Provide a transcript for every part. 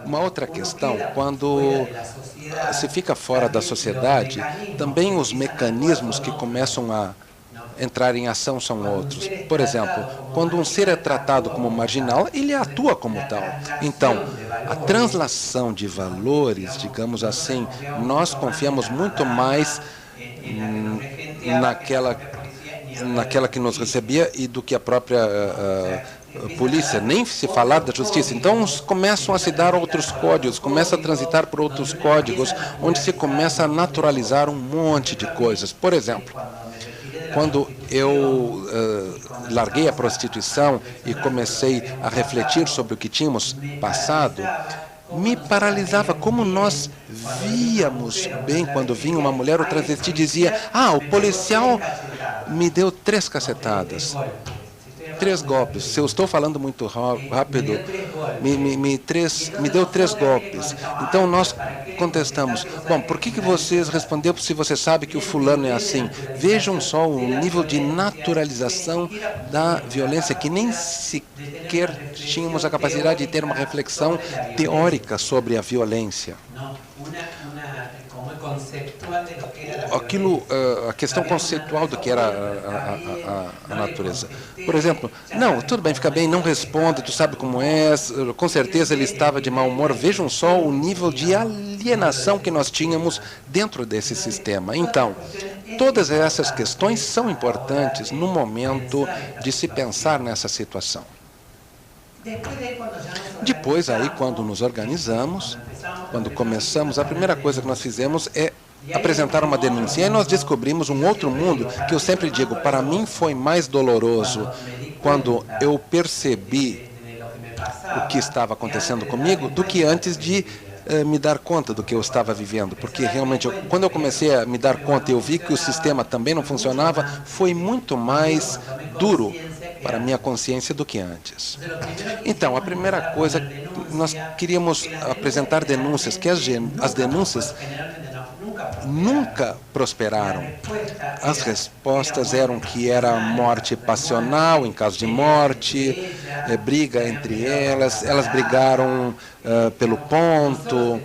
Uma outra questão, quando se fica fora da sociedade, também os mecanismos que começam a entrar em ação são outros. Por exemplo, quando um ser é tratado como marginal, ele atua como tal. Então, a translação de valores, digamos assim, nós confiamos muito mais naquela que nos recebia e do que a própria polícia, nem se falar da justiça. Então, começam a se dar outros códigos, começa a transitar por outros códigos, onde se começa a naturalizar um monte de coisas. Por exemplo, quando eu larguei a prostituição e comecei a refletir sobre o que tínhamos passado, me paralisava como nós víamos bem quando vinha uma mulher, o travesti dizia: o policial me deu 3 cacetadas. 3 golpes. Se eu estou falando muito rápido, me deu 3 golpes. Então, nós contestamos: bom, por que vocês responderam se você sabe que o fulano é assim? Vejam só o nível de naturalização da violência, que nem sequer tínhamos a capacidade de ter uma reflexão teórica sobre a violência. A questão conceitual do que era a natureza. Por exemplo, não, tudo bem, fica bem, não responde, tu sabe como é, com certeza ele estava de mau humor. Vejam só o nível de alienação que nós tínhamos dentro desse sistema. Então, todas essas questões são importantes no momento de se pensar nessa situação. Depois, aí, quando nos organizamos, quando começamos, a primeira coisa que nós fizemos é apresentar uma denúncia. E aí nós descobrimos um outro mundo que eu sempre digo, para mim foi mais doloroso quando eu percebi o que estava acontecendo comigo do que antes de me dar conta do que eu estava vivendo. Porque realmente, quando eu comecei a me dar conta e eu vi que o sistema também não funcionava, foi muito mais duro para a minha consciência do que antes. Então, a primeira coisa, nós queríamos apresentar denúncias, que as denúncias nunca prosperaram. As respostas eram que era morte passional, em caso de morte, briga entre elas brigaram pelo ponto.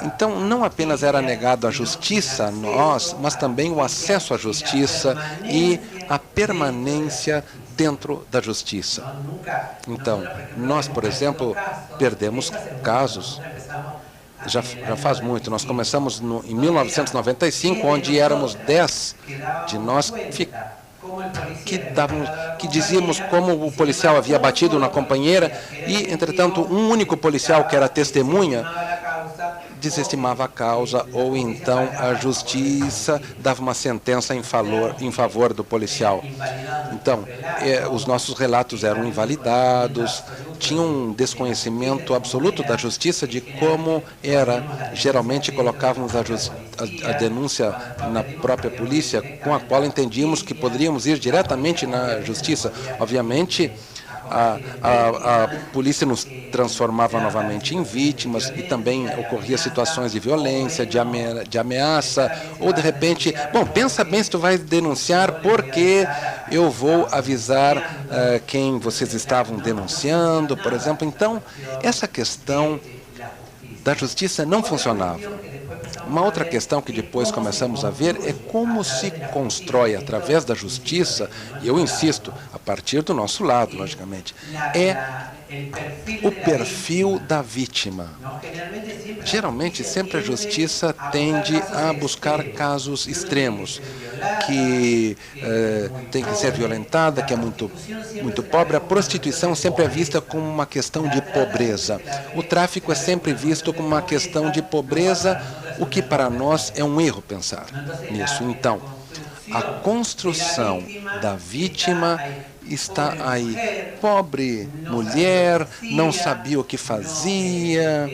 Então, não apenas era negado a justiça a nós, mas também o acesso à justiça e a permanência dentro da justiça. Então, nós, por exemplo, perdemos casos. Já faz muito. Nós começamos em 1995, onde éramos 10 de nós que dizíamos como o policial havia batido na companheira e, entretanto, um único policial, que era testemunha, desestimava a causa, ou então a justiça dava uma sentença em favor do policial. Então, os nossos relatos eram invalidados, tinha um desconhecimento absoluto da justiça de como era. Geralmente colocávamos a denúncia na própria polícia, com a qual entendíamos que poderíamos ir diretamente na justiça. Obviamente, a polícia nos transformava novamente em vítimas e também ocorria situações de violência, de ameaça, ou de repente, bom, pensa bem se tu vai denunciar, porque eu vou avisar quem vocês estavam denunciando, por exemplo. Então, essa questão da justiça não funcionava. Uma outra questão que depois começamos a ver é como se constrói, através da justiça, e eu insisto, a partir do nosso lado, logicamente, é o perfil da vítima. Geralmente, sempre a justiça tende a buscar casos extremos, que tem que ser violentada, que é muito pobre. A prostituição sempre é vista como uma questão de pobreza. O tráfico é sempre visto como uma questão de pobreza, o que para nós é um erro pensar nisso. Então, a construção da vítima está aí. Pobre mulher, não sabia o que fazia.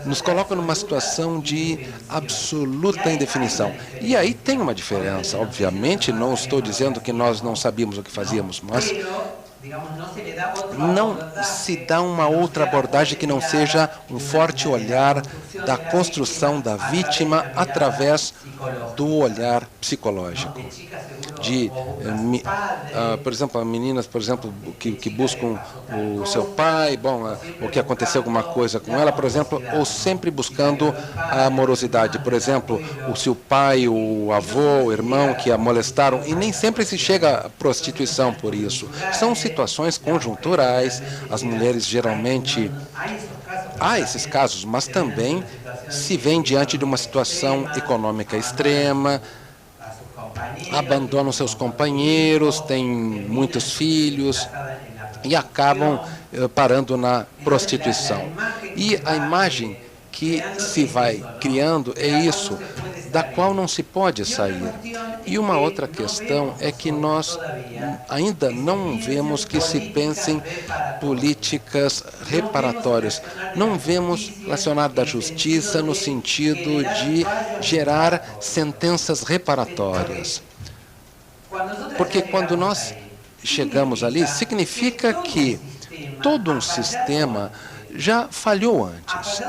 Nos coloca numa situação de absoluta indefinição. E aí tem uma diferença. Obviamente, não estou dizendo que nós não sabíamos o que fazíamos, mas não se dá uma outra abordagem que não seja um forte olhar da construção da vítima através do olhar psicológico. de, por exemplo, meninas, por exemplo, que buscam o seu pai, bom, ou que aconteceu alguma coisa com ela, por exemplo, ou sempre buscando a amorosidade. Por exemplo, o seu pai, o avô, o irmão que a molestaram, e nem sempre se chega à prostituição por isso. São situações conjunturais, as mulheres geralmente... Há esses casos, mas também se vêem diante de uma situação econômica extrema, abandonam seus companheiros, têm muitos filhos e acabam parando na prostituição. E a imagem que se vai criando é isso, da qual não se pode sair. E uma outra questão é que nós ainda não vemos que se pensem políticas reparatórias. Não vemos relacionar da justiça no sentido de gerar sentenças reparatórias. Porque quando nós chegamos ali, significa que todo um sistema já falhou antes.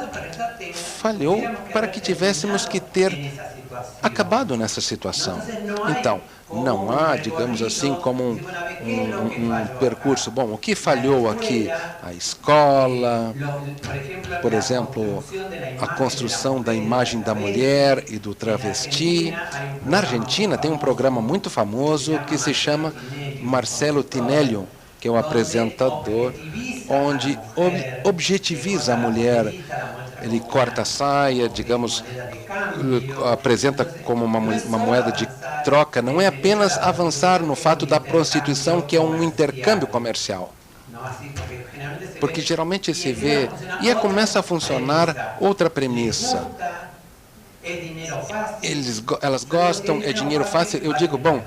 Falhou para que tivéssemos que ter acabado nessa situação. Então, não há, digamos assim, como um percurso. Bom, o que falhou aqui? A escola, por exemplo, a construção da imagem da mulher e do travesti. Na Argentina tem um programa muito famoso que se chama Marcelo Tinelli, que é o apresentador, onde objetiviza a mulher. Ele corta a saia, digamos, apresenta como uma moeda de troca. Não é apenas avançar no fato da prostituição, que é um intercâmbio comercial. Porque geralmente se vê, e começa a funcionar outra premissa. Elas gostam, é dinheiro fácil. Eu digo, bom,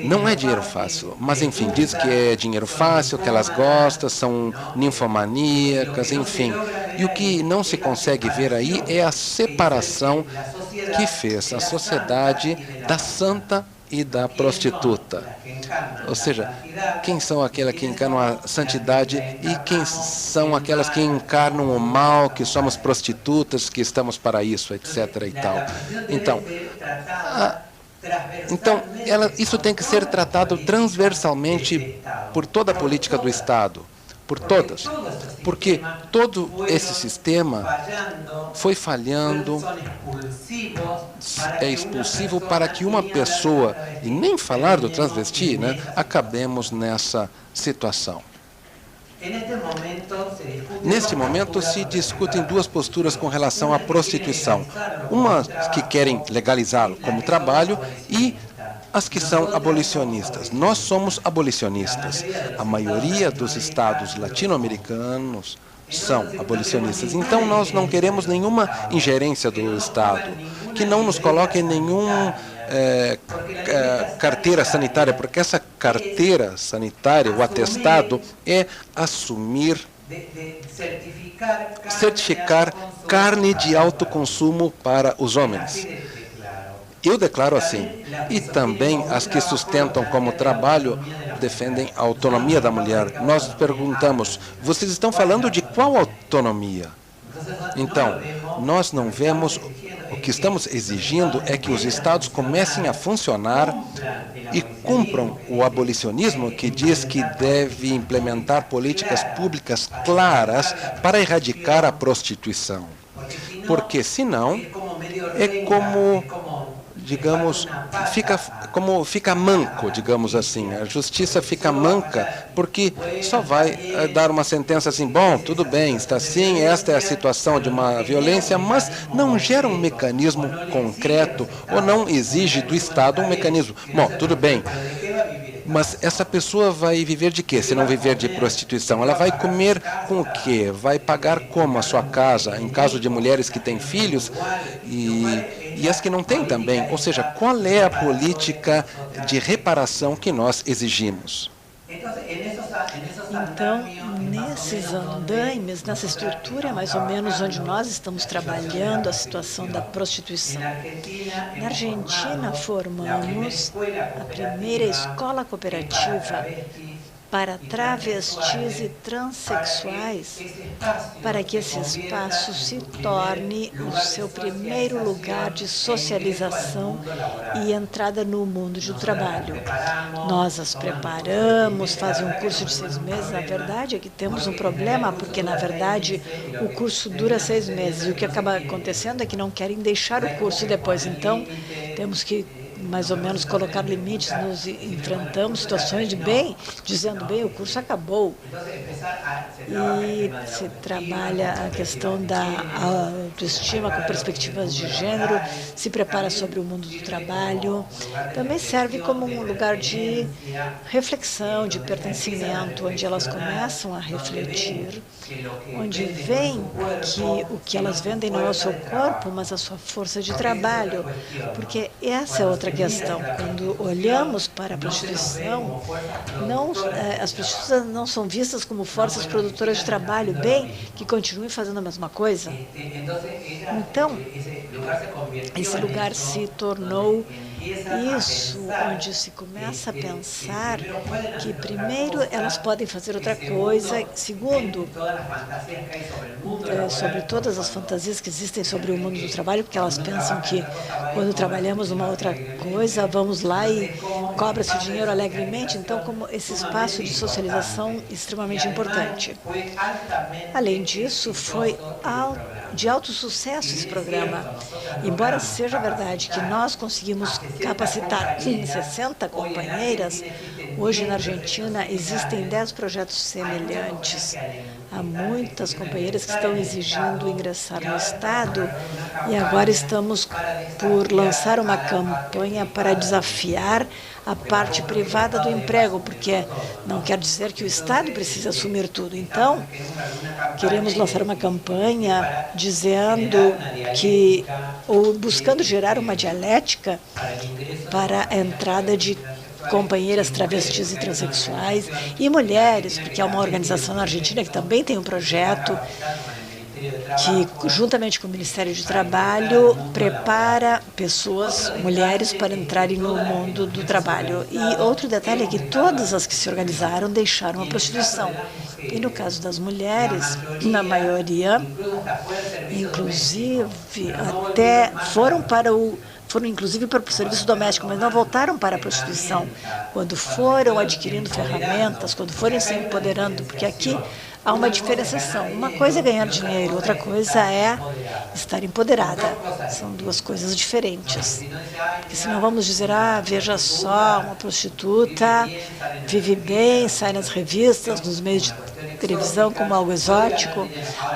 não é dinheiro fácil, mas enfim, diz que é dinheiro fácil, que elas gostam, são ninfomaníacas, enfim. E o que não se consegue ver aí é a separação que fez a sociedade da santa e da prostituta. Ou seja, quem são aquelas que encarnam a santidade e quem são aquelas que encarnam o mal, que somos prostitutas, que estamos para isso, etc. e tal. Então, isso tem que ser tratado transversalmente por toda a política do Estado, por todas, porque todo esse sistema foi falhando, é expulsivo para que uma pessoa, e nem falar do transvesti, né, acabemos nessa situação. Neste momento, se discutem duas posturas com relação à prostituição. Umas que querem legalizá-lo como trabalho e as que são abolicionistas. Nós somos abolicionistas. A maioria dos estados latino-americanos são abolicionistas. Então, nós não queremos nenhuma ingerência do Estado, que não nos coloque em nenhum carteira sanitária, porque essa carteira sanitária, o atestado, é assumir, certificar carne de alto consumo para os homens. Eu declaro assim. E também as que sustentam como trabalho defendem a autonomia da mulher. Nós perguntamos, vocês estão falando de qual autonomia? Então, nós não vemos, o que estamos exigindo é que os estados comecem a funcionar e cumpram o abolicionismo, que diz que deve implementar políticas públicas claras para erradicar a prostituição. Porque, senão, é como, digamos, fica manco, digamos assim. A justiça fica manca, porque só vai dar uma sentença assim, bom, tudo bem, está assim, esta é a situação de uma violência, mas não gera um mecanismo concreto ou não exige do Estado um mecanismo. Bom, tudo bem, mas essa pessoa vai viver de quê, se não viver de prostituição? Ela vai comer com o quê? Vai pagar como a sua casa? Em caso de mulheres que têm filhos e as que não têm também. Ou seja, qual é a política de reparação que nós exigimos? Então, nesses andaimes, nessa estrutura, mais ou menos onde nós estamos trabalhando a situação da prostituição. Na Argentina, formamos a primeira escola cooperativa para travestis e transexuais, para que esse espaço se torne o seu primeiro lugar de socialização e entrada no mundo do trabalho. Nós as preparamos, fazem um curso de 6 meses. Na verdade é que temos um problema, porque na verdade o curso dura 6 meses e o que acaba acontecendo é que não querem deixar o curso depois. Então, temos que mais ou menos colocar limites, nos enfrentamos situações de dizendo bem, o curso acabou. E se trabalha a questão da autoestima com perspectivas de gênero, se prepara sobre o mundo do trabalho, também serve como um lugar de reflexão, de pertencimento, onde elas começam a refletir, onde veem que o que elas vendem não é o seu corpo, mas a sua força de trabalho, porque essa é outra questão. Quando olhamos para a prostituição, as prostitutas não são vistas como forças produtoras de trabalho, bem que continuem fazendo a mesma coisa. Então, esse lugar se tornou isso, onde se começa a pensar que, primeiro, elas podem fazer outra coisa, segundo, sobre todas as fantasias que existem sobre o mundo do trabalho, porque elas pensam que, quando trabalhamos numa outra coisa, vamos lá e cobra-se o dinheiro alegremente. Então, como esse espaço de socialização extremamente importante. Além disso, foi de alto sucesso esse programa. Embora seja verdade que nós conseguimos capacitar 60 companheiras, hoje na Argentina existem 10 projetos semelhantes. Há muitas companheiras que estão exigindo ingressar no Estado e agora estamos por lançar uma campanha para desafiar a parte privada do emprego, porque não quer dizer que o Estado precisa assumir tudo. Então, queremos lançar uma campanha dizendo que, ou buscando gerar uma dialética para a entrada de companheiras travestis e transexuais e mulheres, porque há uma organização na Argentina que também tem um projeto que, juntamente com o Ministério do Trabalho, prepara pessoas, mulheres, para entrarem no mundo do trabalho. E outro detalhe é que todas as que se organizaram deixaram a prostituição. E no caso das mulheres, na maioria, inclusive, até foram inclusive para o serviço doméstico, mas não voltaram para a prostituição. Quando foram adquirindo ferramentas, quando foram se empoderando, porque aqui há uma diferenciação. Uma coisa é ganhar dinheiro, outra coisa é estar empoderada. São duas coisas diferentes. Porque senão vamos dizer, veja só, uma prostituta vive bem, sai nas revistas, nos meios de televisão como algo exótico,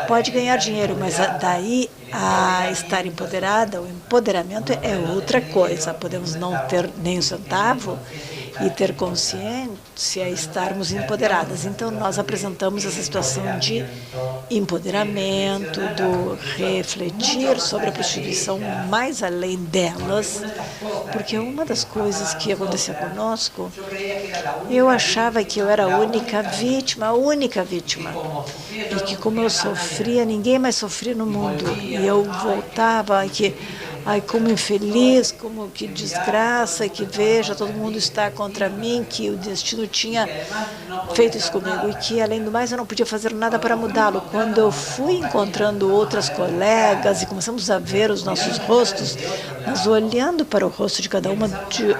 pode ganhar dinheiro, mas daí a estar empoderada, o empoderamento é outra coisa. Podemos não ter nem um centavo e ter consciência e estarmos empoderadas. Então, nós apresentamos essa situação de empoderamento, do refletir sobre a prostituição mais além delas, porque uma das coisas que acontecia conosco, eu achava que eu era a única vítima, e que como eu sofria, ninguém mais sofria no mundo, e eu voltava que como infeliz, como que desgraça, que veja, todo mundo está contra mim, que o destino tinha feito isso comigo e que, além do mais, eu não podia fazer nada para mudá-lo. Quando eu fui encontrando outras colegas e começamos a ver os nossos rostos, nós olhando para o rosto de cada uma,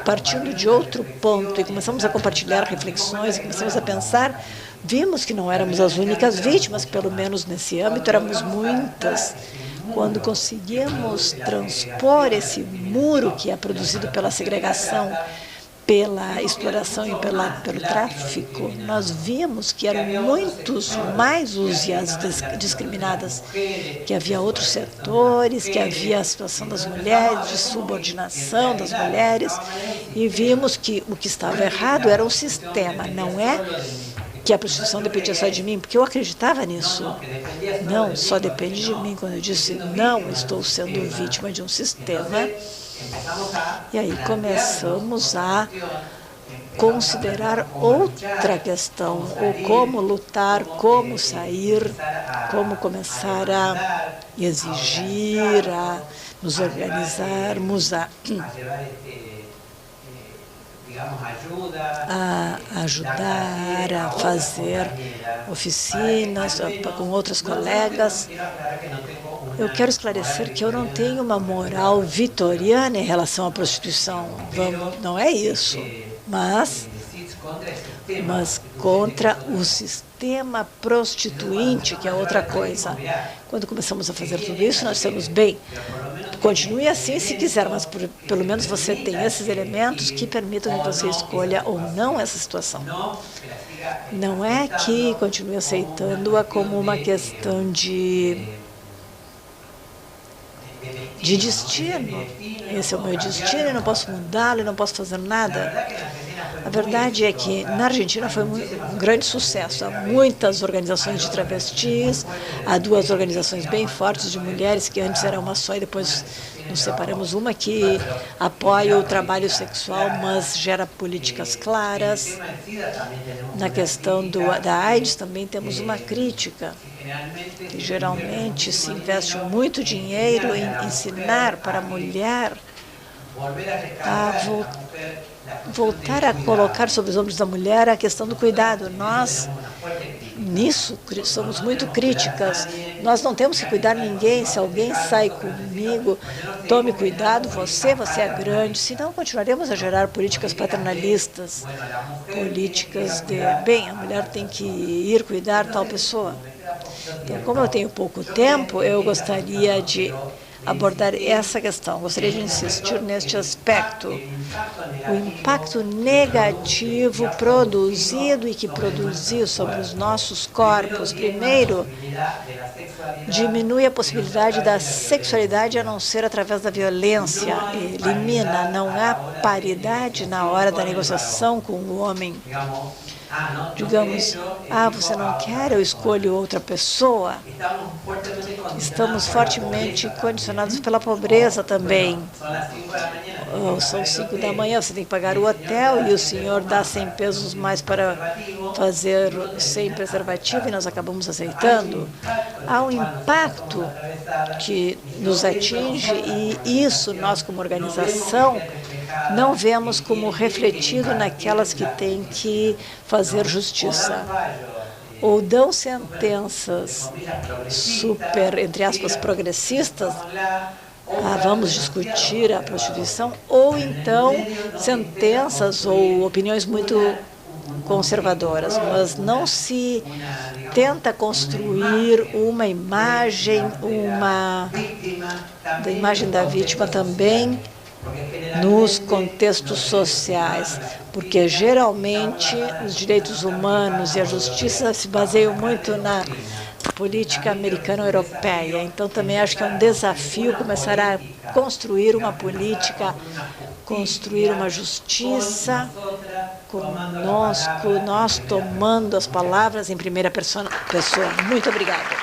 partindo de outro ponto, e começamos a compartilhar reflexões, e começamos a pensar, vimos que não éramos as únicas vítimas, pelo menos nesse âmbito, éramos muitas. Quando conseguimos transpor esse muro que é produzido pela segregação, pela exploração e pelo tráfico, nós vimos que eram muitos mais os e as discriminadas, que havia outros setores, que havia a situação das mulheres, de subordinação das mulheres, e vimos que o que estava errado era o sistema, não é que a prostituição dependia só de mim, porque eu acreditava nisso. Não, só depende de mim. Quando eu disse, não, estou sendo vítima de um sistema. E aí começamos a considerar outra questão, ou como lutar, como sair, como começar a exigir, a nos organizarmos, a a ajudar a fazer oficinas com outros colegas. Eu quero esclarecer que eu não tenho uma moral vitoriana em relação à prostituição. Não é isso, mas contra o sistema prostituinte, que é outra coisa. Quando começamos a fazer tudo isso, nós estamos bem. Continue assim se quiser, mas pelo menos você tem esses elementos que permitam que você escolha ou não essa situação. Não é que continue aceitando-a como uma questão de destino. Esse é o meu destino, eu não posso mudá-lo, eu não posso fazer nada. A verdade é que na Argentina foi um grande sucesso. Há muitas organizações de travestis, há 2 organizações bem fortes de mulheres, que antes era uma só e depois nos separamos. Uma que apoia o trabalho sexual, mas gera políticas claras. Na questão da AIDS também temos uma crítica, que geralmente se investe muito dinheiro em ensinar para a mulher a voltar a colocar sobre os ombros da mulher a questão do cuidado. Nós, nisso, somos muito críticas. Nós não temos que cuidar de ninguém. Se alguém sai comigo, tome cuidado, você é grande. Senão, continuaremos a gerar políticas paternalistas, políticas de, bem, a mulher tem que ir cuidar tal pessoa. Então, como eu tenho pouco tempo, eu gostaria de abordar essa questão. Gostaria de insistir neste aspecto. O impacto negativo produzido e que produziu sobre os nossos corpos, primeiro, diminui a possibilidade da sexualidade a não ser através da violência, elimina, não há paridade na hora da negociação com o homem. Digamos, você não quer, eu escolho outra pessoa. Estamos fortemente condicionados pela pobreza também. São 5 da manhã, você tem que pagar o hotel e o senhor dá 100 pesos mais para fazer sem preservativo e nós acabamos aceitando. Há um impacto que nos atinge e isso nós como organização não vemos como refletido naquelas que têm que fazer justiça. Ou dão sentenças super, entre aspas, progressistas, vamos discutir a prostituição, ou então sentenças ou opiniões muito conservadoras, mas não se tenta construir uma imagem, da imagem da vítima também nos contextos sociais, porque geralmente os direitos humanos e a justiça se baseiam muito na política americana ou europeia. Então, também acho que é um desafio começar a construir uma política, construir uma justiça conosco, nós tomando as palavras em primeira pessoa. Muito obrigada.